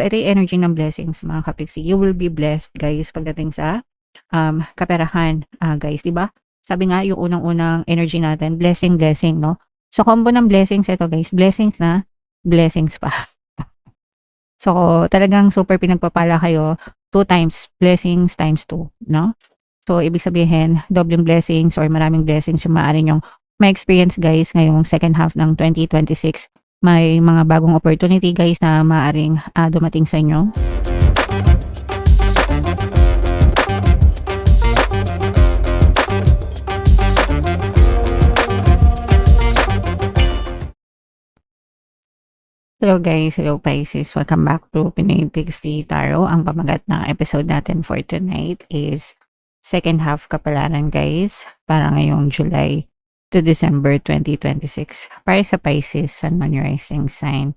So, ito yung energy ng blessings mga kapiksi. You will be blessed guys pagdating sa kaperahan, guys, 'di ba? Sabi nga yung unang-unang energy natin, blessing, blessing, no? So, combo ng blessings ito guys, blessings na blessings pa. So, talagang super pinagpapala kayo, 2 times, blessings times 2, no? So, ibig sabihin, dobleng blessings or maraming blessings yung maaari niyong ma-experience guys ngayong second half ng 2026. May mga bagong opportunity guys na maaaring dumating sa inyo. Hello guys, hello Pisces. Welcome back to Pinoy Pixie Tarot. Ang pamagat ng episode natin for tonight is second half kapalaran guys para ngayong July to December 2026. Para sa Pisces, Sun, Moon, Rising Sign,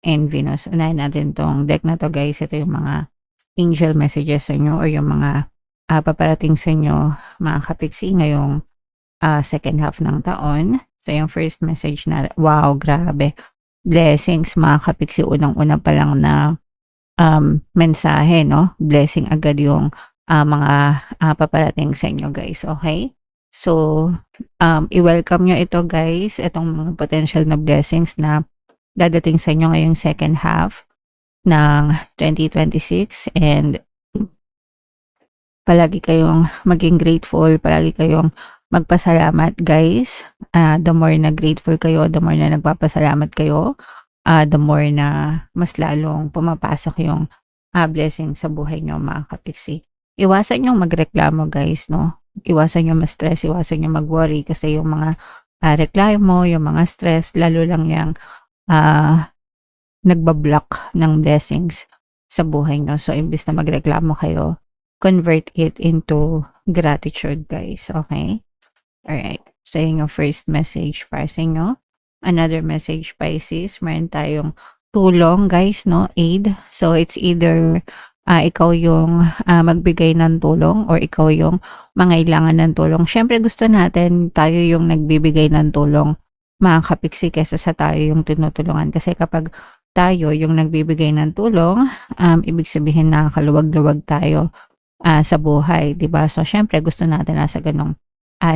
and Venus. Unahin natin tong deck na to guys. Ito yung mga angel messages sa inyo or yung mga paparating sa inyo mga kapiksi ngayong second half ng taon. So yung first message na, wow, grabe. Blessings mga kapiksi, unang-una pa lang na mensahe, no? Blessing agad yung mga paparating sa inyo guys, okay? So, i-welcome nyo ito guys, itong mga potential na blessings na dadating sa inyo ngayong second half ng 2026 and palagi kayong maging grateful, palagi kayong magpasalamat guys. The more na grateful kayo, the more na nagpapasalamat kayo, the more na mas lalong pumapasok yung blessing sa buhay nyo mga kapiksi. Iwasan yung magreklamo guys, no? Iwasan yung ma-stress, iwasan yung mag-worry kasi yung mga reklamo, yung mga stress, lalo lang yung nagbablock ng blessings sa buhay nyo. So, imbis na magreklamo kayo, convert it into gratitude guys, okay? Alright. So, yung first message para sa inyo. Another message, Pisces. Meron tayong tulong, guys, no? Aid. So, it's either ikaw yung magbigay ng tulong or ikaw yung mangailangan ng tulong. Siyempre, gusto natin tayo yung nagbibigay ng tulong, mga kapiksi, kesa sa tayo yung tinutulungan. Kasi kapag tayo yung nagbibigay ng tulong, ibig sabihin na kaluwag-luwag tayo sa buhay, 'di ba? So syempre gusto natin nasa ganong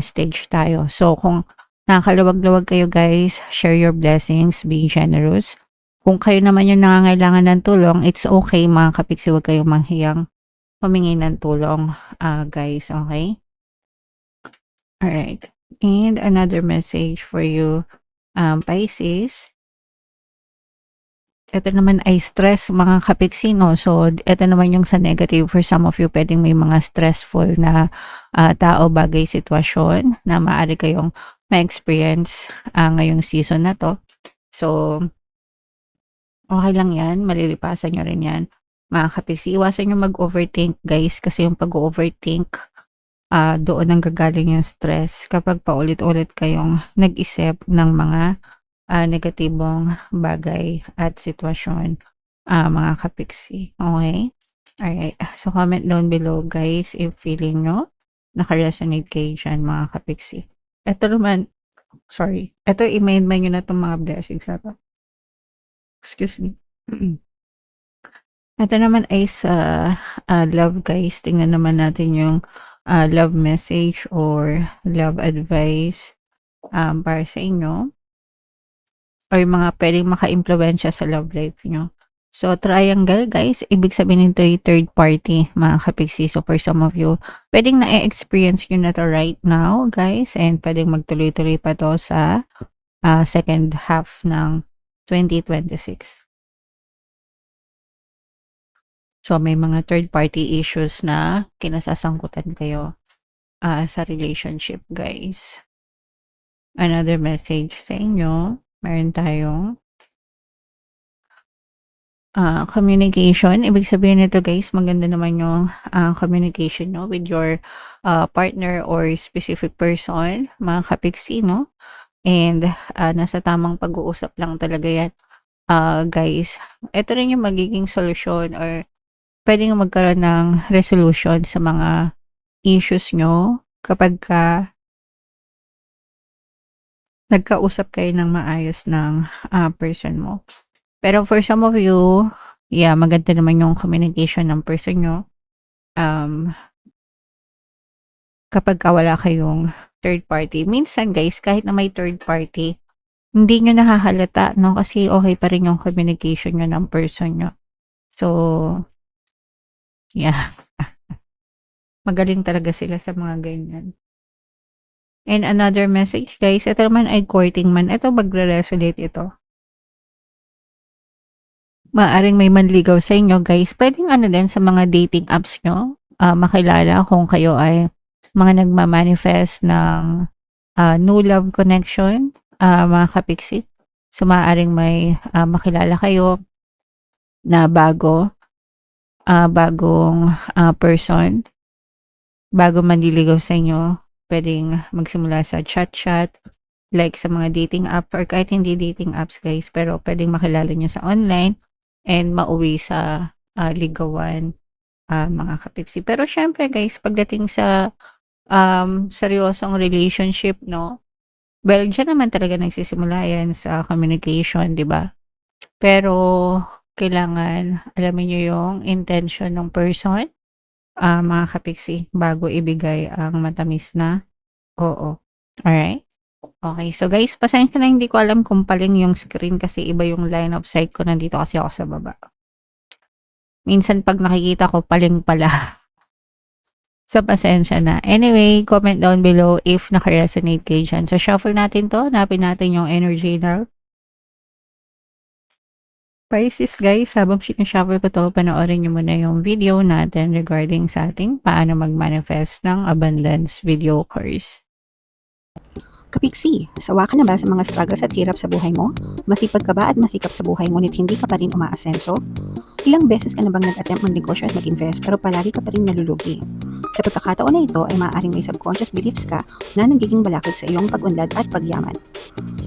stage tayo. So kung nakakaluwag-luwag kayo guys, share your blessings, be generous. Kung kayo naman yung nangangailangan ng tulong, it's okay mga kapiksi, huwag kayong manghiyang humingi ng tulong guys, okay? Alright. And another message for you, Pisces. Ito naman ay stress mga kapiksi, no? So, ito naman yung sa negative for some of you, pwedeng may mga stressful na tao, bagay, sitwasyon na maaari kayong ma-experience ngayong season na to. So, okay lang yan, malilipasan nyo rin yan. Mga kapiksi, iwasan nyo mag-overthink guys kasi yung pag-overthink, doon ang gagaling yung stress kapag paulit-ulit kayong nag-isip ng mga negatibong bagay at sitwasyon, mga kapiksi. Okay? Alright. So, comment down below, guys, if feeling nyo naka-resonate kayo dyan, mga kapiksi. Ito naman, sorry. Ito, i-main nyo na itong mga blessings na to. Excuse me. Ito naman ay sa love, guys. Tingnan naman natin yung love message or love advice para sa inyo. Or yung mga pwedeng maka-impluwensya sa love life nyo. So, triangle guys, ibig sabihin nito yung third party, mga kapiksi. So, for some of you, pwedeng na-experience nyo na to right now, guys. And pwedeng magtuloy-tuloy pa to sa second half ng 2026. So, may mga third party issues na kinasasangkutan kayo sa relationship, guys. Another message sa inyo. Meron tayong communication. Ibig sabihin nito guys, maganda naman yung communication no, with your partner or specific person, mga kapiksi, no? And nasa tamang pag-uusap lang talaga yan, guys. Ito rin yung magiging solusyon or pwedeng magkaroon ng resolution sa mga issues nyo kapag nagkausap kayo ng maayos ng person mo. Pero for some of you, yeah, maganda naman yung communication ng person nyo. Kapagka wala kayong third party. Minsan guys, kahit na may third party, hindi nyo nahahalata, no? Kasi okay pa rin yung communication nyo ng person nyo. So, yeah. Magaling talaga sila sa mga ganyan. And another message guys, ito naman ay courting man. Ito magre-resonate ito. Maaring may manligaw sa inyo guys. Pwedeng ano din sa mga dating apps nyo, makilala kung kayo ay mga nagmamanifest ng no love connection, mga kapiksi. So, maaaring may makilala kayo na bagong person, bago manliligaw sa inyo. Pwedeng magsimula sa chat-chat, like sa mga dating app or kahit hindi dating apps guys, pero pwedeng makilala nyo sa online and mauwi sa ligawan, mga kapiksi. Pero syempre guys, pagdating sa seryosong relationship, no? Well, diyan naman talaga nagsisimula yan sa communication, 'di ba? Pero kailangan alamin niyo yung intention ng person, mga kapiksi, bago ibigay ang matamis na oo. Alright? Okay. So guys, pasensya na hindi ko alam kung paling yung screen kasi iba yung line of sight ko. Nandito kasi ako sa baba. Minsan pag nakikita ko paling pala. So, pasensya na. Anyway, comment down below if naka-resonate kayo dyan. So, shuffle natin to. Hanapin natin yung energy now. Pisces guys, habang sinushuffle ko to, panoorin nyo muna yung video natin regarding sa ating paano mag-manifest ng abundance video course. Kapiksi, sawa ka na ba sa mga struggles at hirap sa buhay mo? Masipag ka ba at masikap sa buhay ngunit hindi ka pa rin umaasenso? Ilang beses ka na bang nag-attempt mag-negosyo at mag-invest pero palagi ka pa rin nalulugi? Sa pagkakataon na ito ay maaaring may subconscious beliefs ka na nagiging balakid sa iyong pag-unlad at pagyaman.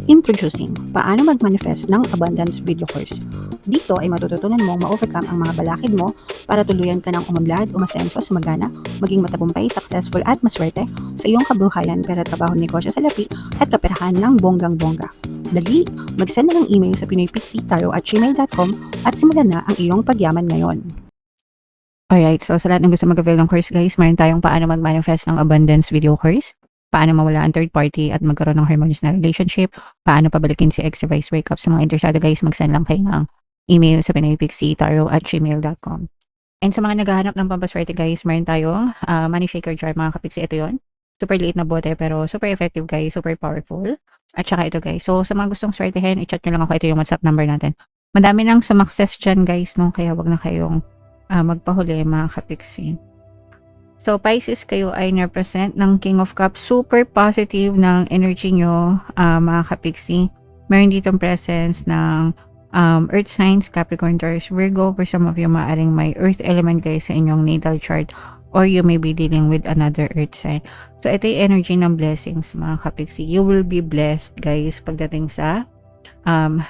Introducing, paano mag-manifest ng abundance video course. Dito ay matututunan mong ma-overcome ang mga balakid mo para tuluyan ka ng umunlad, umasenso, sumagana, maging matagumpay, successful at maswerte sa iyong kabuhayan, pera, trabaho, negosyo sa lapi at kaperahan ng bonggang-bongga. Dali, mag-send na ng email sa pinoypixitaro@gmail.com at simulan na ang iyong pagyaman ngayon. Alright, so sa lahat ng gusto mag-avail ng course guys, mayroon tayong paano mag-manifest ng abundance video course, paano mawala ang third party at magkaroon ng harmonious na relationship, paano pabalikin si ex or vice breakup. Sa mga interesado guys, mag-send lang kayo ng email sa pinoypixitaro@gmail.com. And sa mga naghahanap ng pampaswerte guys, mayroon tayong money shaker jar, mga kapiksi. Ito yun. Super liit na bote pero super effective guys, super powerful. At saka ito guys. So sa mga gustong swertehin, i-chat nyo lang ako. Ito yung WhatsApp number natin. Madami nang sumakses dyan guys, no? Kaya wag na kayong magpahuli, mga kapiksi. So Pisces, kayo ay represent ng King of Cups. Super positive ng energy nyo, mga kapiksi. Meron ditong presence ng earth signs, Capricorn, Taurus, Virgo. For some of you, maaring may earth element guys sa inyong natal chart, or you may be dealing with another earth sign. So ito yung energy ng blessings, mga kapiksi. You will be blessed guys pagdating sa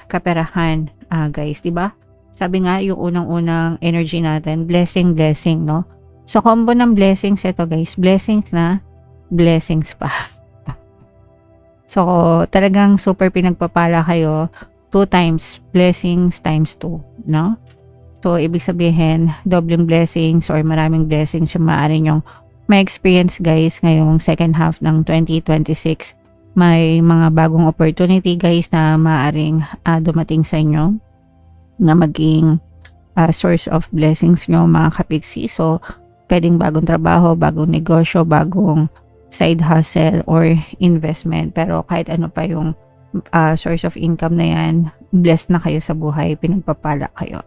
kaperahan, guys, diba? Sabi nga yung unang-unang energy natin, blessing, no? So combo ng blessings ito guys, blessings na blessings pa. So talagang super pinagpapala kayo, 2 times blessings times 2, no? So ibig sabihin, dobleng blessings or maraming blessings yung maaari nyong may experience guys ngayong second half ng 2026. May mga bagong opportunity guys na maaaring dumating sa inyo na maging source of blessings nyo, mga kapiksi. So pwedeng bagong trabaho, bagong negosyo, bagong side hustle or investment. Pero kahit ano pa yung source of income na yan, blessed na kayo sa buhay, pinagpapala kayo.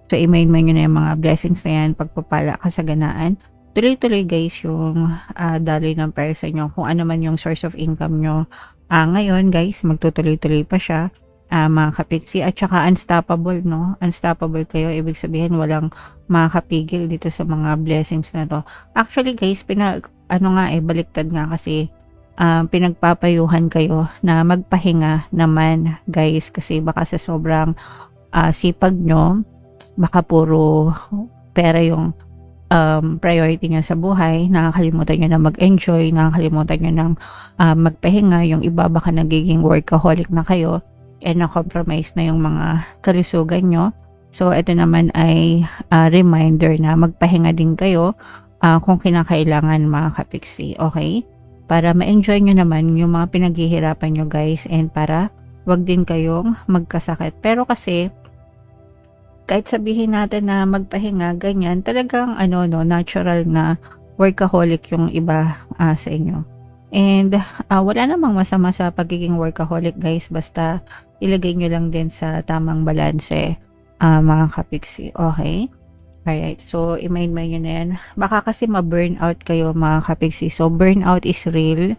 So i-mail mo nyo na yung mga blessings na yan, pagpapala, kasaganaan. Tuloy-tuloy guys yung daloy ng pera sa inyo. Kung ano man yung source of income nyo ngayon guys, magtutuloy-tuloy pa siya, mga kapiksi. At saka unstoppable, no? Unstoppable kayo, ibig sabihin walang makakapigil dito sa mga blessings na to. Actually guys, baliktad nga kasi pinagpapayuhan kayo na magpahinga naman guys, kasi baka sa sobrang sipag nyo, baka puro pera yung priority nyo sa buhay, nakakalimutan nyo na mag-enjoy, nakakalimutan nyo ng magpahinga. Yung iba baka nagiging workaholic na kayo and na-compromise na yung mga kalusugan nyo. So, ito naman ay reminder na magpahinga din kayo kung kinakailangan mga kapiksi, okay? Para ma-enjoy nyo naman yung mga pinaghihirapan nyo guys and para wag din kayong magkasakit. Pero kasi, kahit sabihin natin na magpahinga, ganyan, talagang natural na workaholic yung iba sa inyo. And wala namang masama sa pagiging workaholic guys, basta ilagay nyo lang din sa tamang balanse mga kapiksi, okay? Alright, so i-mind nyo na yan. Baka kasi ma-burnout kayo mga kapiksi. So burnout is real.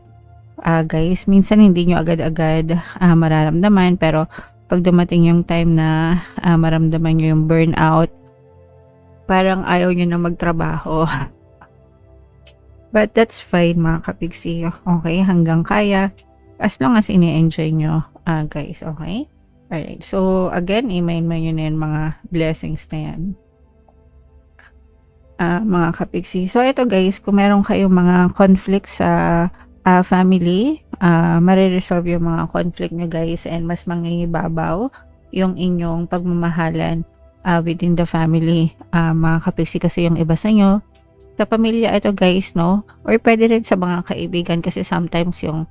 Guys, minsan hindi nyo agad-agad mararamdaman, pero pag dumating yung time na maramdaman nyo yung burnout, parang ayaw nyo na magtrabaho. But that's fine mga kapiksi. Okay, hanggang kaya. As long as ini-enjoy nyo, guys. Okay? Alright, so again, i-mind nyo na yan mga blessings na yan. Mga kapiksi. So ito guys, kung meron kayong mga conflict sa family, mariresolve yung mga conflict nyo guys and mas mangingibabaw yung inyong pagmamahalan within the family, mga kapiksi, kasi yung iba sa nyo sa pamilya ito guys, no? Or pwede rin sa mga kaibigan kasi sometimes yung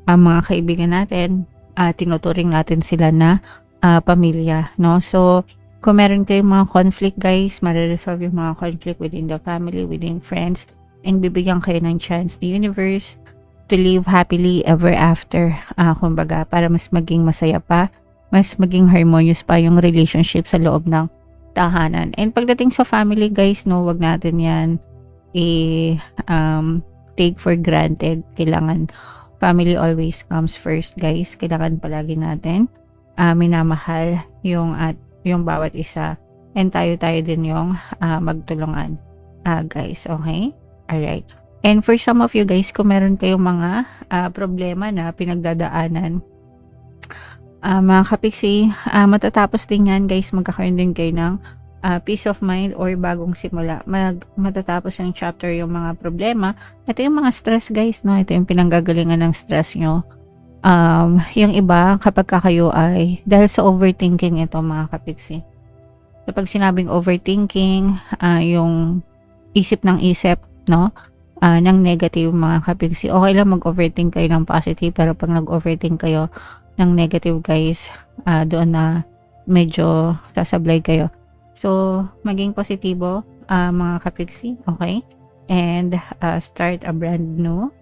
mga kaibigan natin, tinuturing natin sila na pamilya, no? So kung meron kayong mga conflict guys, mariresolve yung mga conflict within the family, within friends, and bibigyan kayo ng chance the universe to live happily ever after. Kumbaga, para mas maging masaya pa, mas maging harmonious pa yung relationship sa loob ng tahanan. And pagdating sa family guys, no, wag natin yan take for granted. Kailangan family always comes first guys. Kailangan palagi natin minamahal yung bawat isa, and tayo din yung magtulungan guys, okay? Alright. And for some of you guys, kung meron kayong mga problema na pinagdadaanan, mga kapiksi, matatapos din yan guys. Magkakaroon din kayo ng peace of mind or bagong simula. Matatapos yung chapter yung mga problema. Ito yung mga stress guys, no? Ito yung pinanggagalingan ng stress nyo. Yung iba, kapag kayo ay dahil sa overthinking, ito mga kapiksi. Kapag sinabing overthinking, yung isip ng isip, no? Ng negative mga kapiksi. Okay lang mag-overthink kayo ng positive, pero pag nag-overthink kayo ng negative guys, doon na medyo sasablay kayo. So, maging positibo mga kapiksi, okay? And start a brand new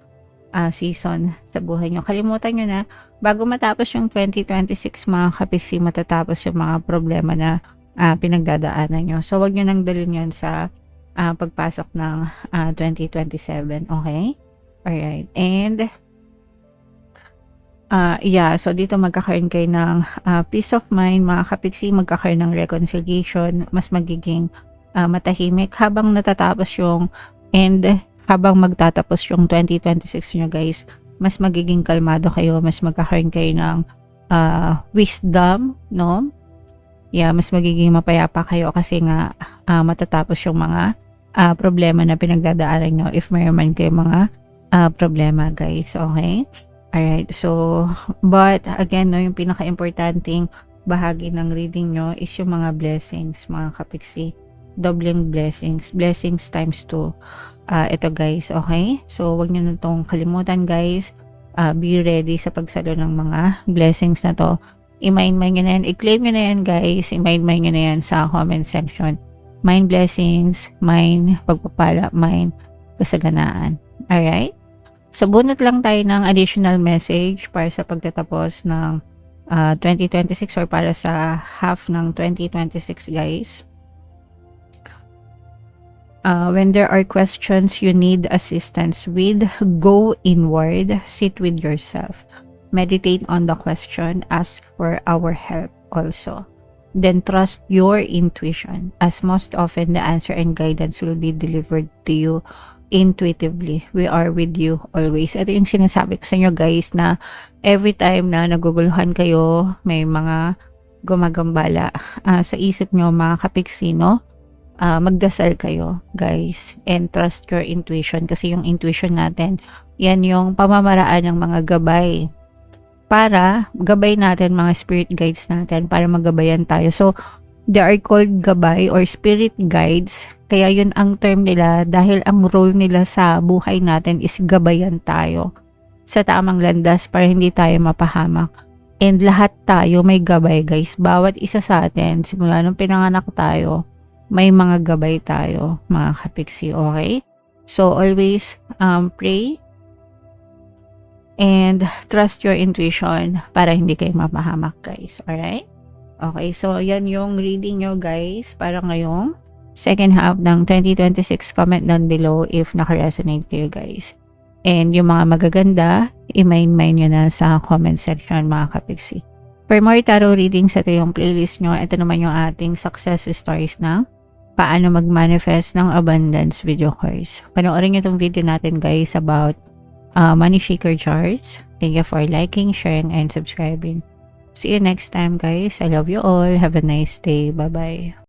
season sa buhay nyo. Kalimutan nyo na, bago matapos yung 2026 mga kapiksi, matatapos yung mga problema na pinagdadaanan nyo. So, wag nyo nang dalhin yun sa pagpasok ng 2027, okay? Alright, and so dito magkakaroon kayo ng peace of mind mga kapiksi, magkakaroon ng reconciliation, mas magiging matahimik habang natatapos yung habang magtatapos yung 2026 nyo guys, mas magiging kalmado kayo, mas magkakaroon kayo ng wisdom, no? Mas magiging mapayapa kayo kasi nga matatapos yung mga problema na pinagdadaanan nyo if mayroon man kayo mga problema guys, okay? Alright, so but again, no, yung pinaka-importanting bahagi ng reading nyo is yung mga blessings mga kapiksi. Doubling blessings times 2 ito guys, okay? So wag nyo na itong kalimutan guys. Be ready sa pagsalo ng mga blessings na to. I-mind nyo na yan, i-claim nyo na yan guys, i-mind nyo na yan sa comment section. Mind blessings, mind pagpapala, mind kasaganaan. Alright? So bunot lang tayo ng additional message para sa pagtatapos ng 2026 or para sa half ng 2026 guys. When there are questions you need assistance with, go inward, sit with yourself, meditate on the question, ask for our help also. Then trust your intuition, as most often the answer and guidance will be delivered to you intuitively. We are with you always. Ito yung sinasabi ko sa inyo guys, na every time na naguguluhan kayo, may mga gumagambala sa isip nyo mga kapiksi, no? Magdasal kayo guys and trust your intuition, kasi yung intuition natin, yan yung pamamaraan ng mga gabay para gabay natin, mga spirit guides natin, para magabayan tayo. So They are called gabay or spirit guides. Kaya yun ang term nila dahil ang role nila sa buhay natin is gabayan tayo sa tamang landas para hindi tayo mapahamak. And lahat tayo may gabay guys. Bawat isa sa atin, simula nung pinanganak tayo, may mga gabay tayo mga kapiksi, okay? So always pray and trust your intuition para hindi kayo mapahamak guys, alright? Okay, so yan yung reading nyo guys para ngayong second half ng 2026. Comment down below if naka-resonate kayo guys. And yung mga magaganda, i-mind nyo na sa comment section mga kapiksi. For more tarot readings, ito yung playlist nyo. Ito naman yung ating success stories na paano mag-manifest ng abundance video course. Panoorin nyo itong video natin guys about money shaker charts. Thank you for liking, sharing, and subscribing. See you next time guys. I love you all. Have a nice day. Bye-bye.